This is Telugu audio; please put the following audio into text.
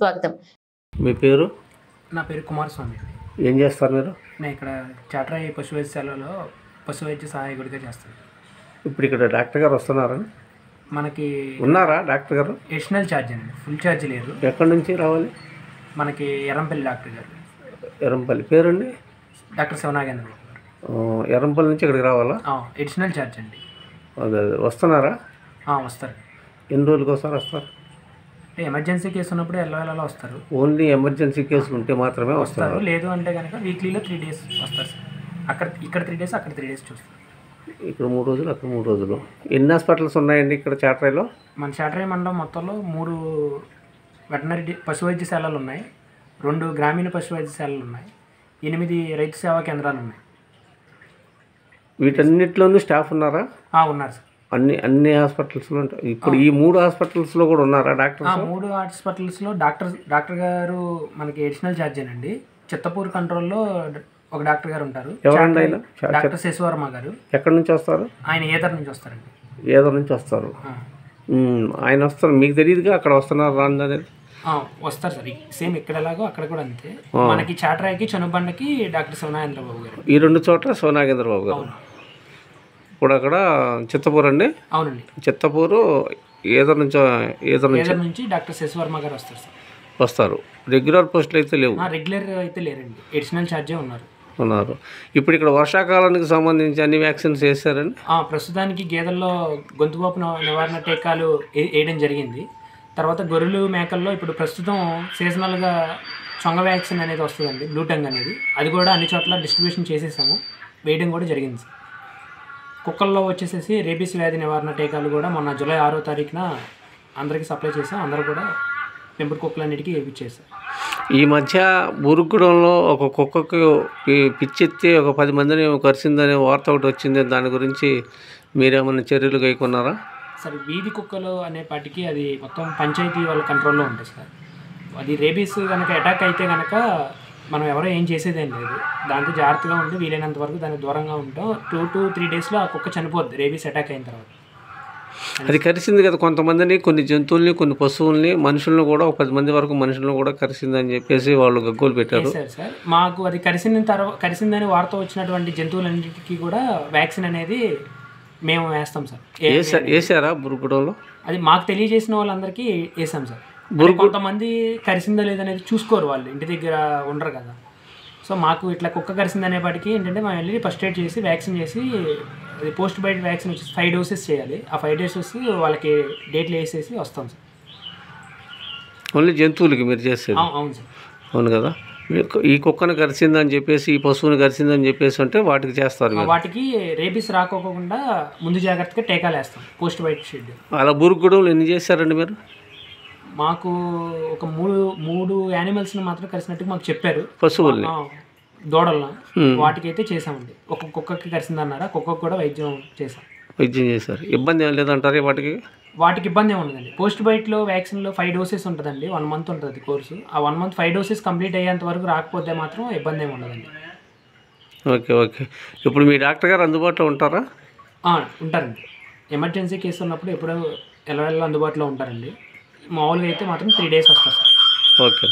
స్వాగతం. మీ పేరు? నా పేరు కుమారస్వామి. ఏం చేస్తారు మీరు? నేను ఇక్కడ చాట్రాయి పశు వైద్యశాలలో పశు వైద్య సహాయకుడిగా చేస్తాను. ఇప్పుడు ఇక్కడ డాక్టర్ గారు వస్తున్నారా? మనకి ఉన్నారా డాక్టర్ గారు? ఎడిషనల్ ఛార్జ్ అండి, ఫుల్ ఛార్జ్ లేదు. ఎక్కడి నుంచి రావాలి? మనకి ఎర్రంపల్లి డాక్టర్ గారు. ఎర్రంపల్లి పేరండి? డాక్టర్ శివనాగేంద్ర. ఎర్రంపల్లి నుంచి ఇక్కడికి రావాలా? ఎడిషనల్ ఛార్జ్ అండి. అదే వస్తున్నారా? వస్తారు. ఎన్ని రోజులకి ఒకసారి వస్తారు? ఎమర్జెన్సీ కేసు ఉన్నప్పుడు ఎలా వస్తారు. ఓన్లీ ఎమర్జెన్సీ కేసులు ఉంటే మాత్రమే వస్తారు. లేదు అంటే కనుక వీక్లీలో 3 days వస్తారు సార్. ఇక్కడ 3 days, అక్కడ 3 days చూస్తారు. ఇక్కడ 3 రోజులు, అక్కడ 3 రోజులు. ఎన్ని హాస్పిటల్స్ ఉన్నాయండి ఇక్కడ చాట్రాయిలో? మన చాట్రాయి మండలం మొత్తంలో 3 వెటనరీ పశు వైద్యశాలలు ఉన్నాయి, 2 గ్రామీణ పశు వైద్యశాలలు ఉన్నాయి, 8 రైతు సేవా కేంద్రాలు ఉన్నాయి. వీటన్నిటిలోనూ స్టాఫ్ ఉన్నారా? ఉన్నారు సార్. అన్ని హాస్పిటల్స్లో ఉంటారు. ఇప్పుడు ఈ 3 హాస్పిటల్స్లో కూడా ఉన్నారా డాక్టర్? 3 హాస్పిటల్స్లో డాక్టర్ గారు మనకి ఎడిషనల్ ఛార్జ్ అండి. చిత్తపూర్ కంట్రోల్లో ఒక డాక్టర్ గారు ఉంటారు. ఎవరండి ఆయన? డాక్టర్ శశివర్మ గారు. ఎక్కడి నుంచి వస్తారు? ఆయన ఏదర్ నుంచి వస్తారండి. ఏదర్ నుంచి వస్తారు. ఆయన వస్తారు, మీకు తెలియదుగా అక్కడ వస్తున్నారు రాంది అనేది? వస్తారు సార్. సేమ్ ఇక్కడ ఎలాగో అక్కడ కూడా అంతే. మనకి చాట్రాయికి చనుబండకి డాక్టర్ శివనాగేంద్ర బాబు గారు. ఈ 2 చోట్ల శివనాగేంద్ర బాబు గారు. ఇప్పుడు అక్కడ చిత్తపూర్ అండి? అవునండి, చిత్తపూరు. ఏదర్ నుంచి డాక్టర్ శశివర్మ గారు వస్తారు సార్. వస్తారు. రెగ్యులర్ పోస్టులు అయితే లేవు? రెగ్యులర్ అయితే లేరండి, ఎడిషనల్ ఛార్జే ఉన్నారు. ఇప్పుడు ఇక్కడ వర్షాకాలానికి సంబంధించి అన్ని వ్యాక్సిన్స్ వేస్తారండి? ప్రస్తుతానికి గేదెల్లో గొంతువాపు నివారణ టీకాలు వేయడం జరిగింది. తర్వాత గొర్రెలు మేకల్లో ఇప్పుడు ప్రస్తుతం సీజనల్గా చొంగ వ్యాక్సిన్ అనేది వస్తుందండి, బ్లూ టంగ్ అనేది. అది కూడా అన్ని చోట్ల డిస్ట్రిబ్యూషన్ చేసేసాము, వేయడం కూడా జరిగింది. కుక్కల్లో వచ్చేసేసి రేబీస్ వ్యాధి నివారణ టీకాలు కూడా మొన్న జూలై 6వ తారీఖున అందరికీ సప్లై చేసాం. అందరూ కూడా పెంపుడు కుక్కలన్నిటికీ వేయించేసాం. ఈ మధ్య బురుగూడెంలో ఒక కుక్కకు పిచ్చెత్తి ఒక 10 మందిని కరిచిందనే వార్త ఒకటి వచ్చింది. దాని గురించి మీరేమైనా చర్యలు కైకొన్నారా? సార్, వీధి కుక్కలు అనేపాటికి అది మొత్తం పంచాయతీ వాళ్ళ కంట్రోల్లో ఉంటుంది సార్. అది రేబీస్ కనుక అటాక్ అయితే కనుక మనం ఎవరో ఏం చేసేదేం లేదు. దాంతో జాగ్రత్తగా ఉండి వీలైనంత వరకు దానికి దూరంగా ఉంటాం. 2 to 3 daysలో ఆ కుక్క చనిపోద్ది రేబీస్ అటాక్ అయిన తర్వాత. అది కరిసింది కదా కొంతమందిని, కొన్ని జంతువుల్ని, కొన్ని పశువుల్ని, మనుషులను కూడా ఒక 10 మంది వరకు మనుషులను కూడా కరిసిందని చెప్పేసి వాళ్ళు గగ్గోలు పెట్టారు. సార్, మాకు అది కరిసిందని వార్త వచ్చినటువంటి జంతువులన్నిటికీ కూడా వ్యాక్సిన్ అనేది మేము వేస్తాం సార్. వేసారా బురుగూడెంలో? అది మాకు తెలియజేసిన వాళ్ళందరికీ వేసాం సార్. కొంతమంది కరిసిందా లేదనేది చూసుకోరు, వాళ్ళు ఇంటి దగ్గర ఉండరు కదా. సో మాకు ఇట్లా కుక్క కరిసిందనేపాటికి ఏంటంటే మేము వెళ్ళి ఫస్ట్ ఎయిడ్ చేసి వ్యాక్సిన్ చేసి, అది పోస్ట్ బైట్ వ్యాక్సిన్ వచ్చేసి 5 doses చేయాలి. ఆ 5 doses వాళ్ళకి డేట్లు వేసేసి వస్తాం సార్. ఓన్లీ జంతువులకి మీరు చేసేది? అవును సార్. అవును కదా. ఈ కుక్కను కరిసిందని చెప్పేసి, ఈ పశువుని కరిసిందని చెప్పేసి అంటే వాటికి చేస్తారు? వాటికి రేబీస్ రాకోకుండా ముందు జాగ్రత్తగా టీకాలు వేస్తాం, పోస్ట్ బైట్ షెడ్యూల్. అలా బురుగూడెంలో ఎన్ని చేశారండి మీరు? మాకు ఒక 3 యానిమల్స్ని మాత్రం కలిసినట్టు మాకు చెప్పారు. పశువుల్ని? దూడలను వాటికైతే చేసామండి. ఒక కుక్కకి కరిసిందన్నారా, కుక్కకు కూడా వైద్యం చేశారు. ఇబ్బంది ఏం లేదంటారు వాటికి ఇబ్బంది ఏమి ఉండదండి. పోస్ట్ బైట్లో వ్యాక్సిన్లో 5 doses ఉంటుందండి, 1 month ఉంటుంది కోర్సు. ఆ 1 month 5 doses కంప్లీట్ అయ్యేంత వరకు రాకపోతే మాత్రం ఇబ్బంది ఏమి ఉండదండి. ఓకే. ఇప్పుడు మీ డాక్టర్ గారు అందుబాటులో ఉంటారా? ఉంటారండి. ఎమర్జెన్సీ కేసు ఉన్నప్పుడు ఎప్పుడో ఎలా అందుబాటులో ఉంటారండి. మామూలుగా అయితే మాత్రం 3 days వస్తారు సార్. ఓకే.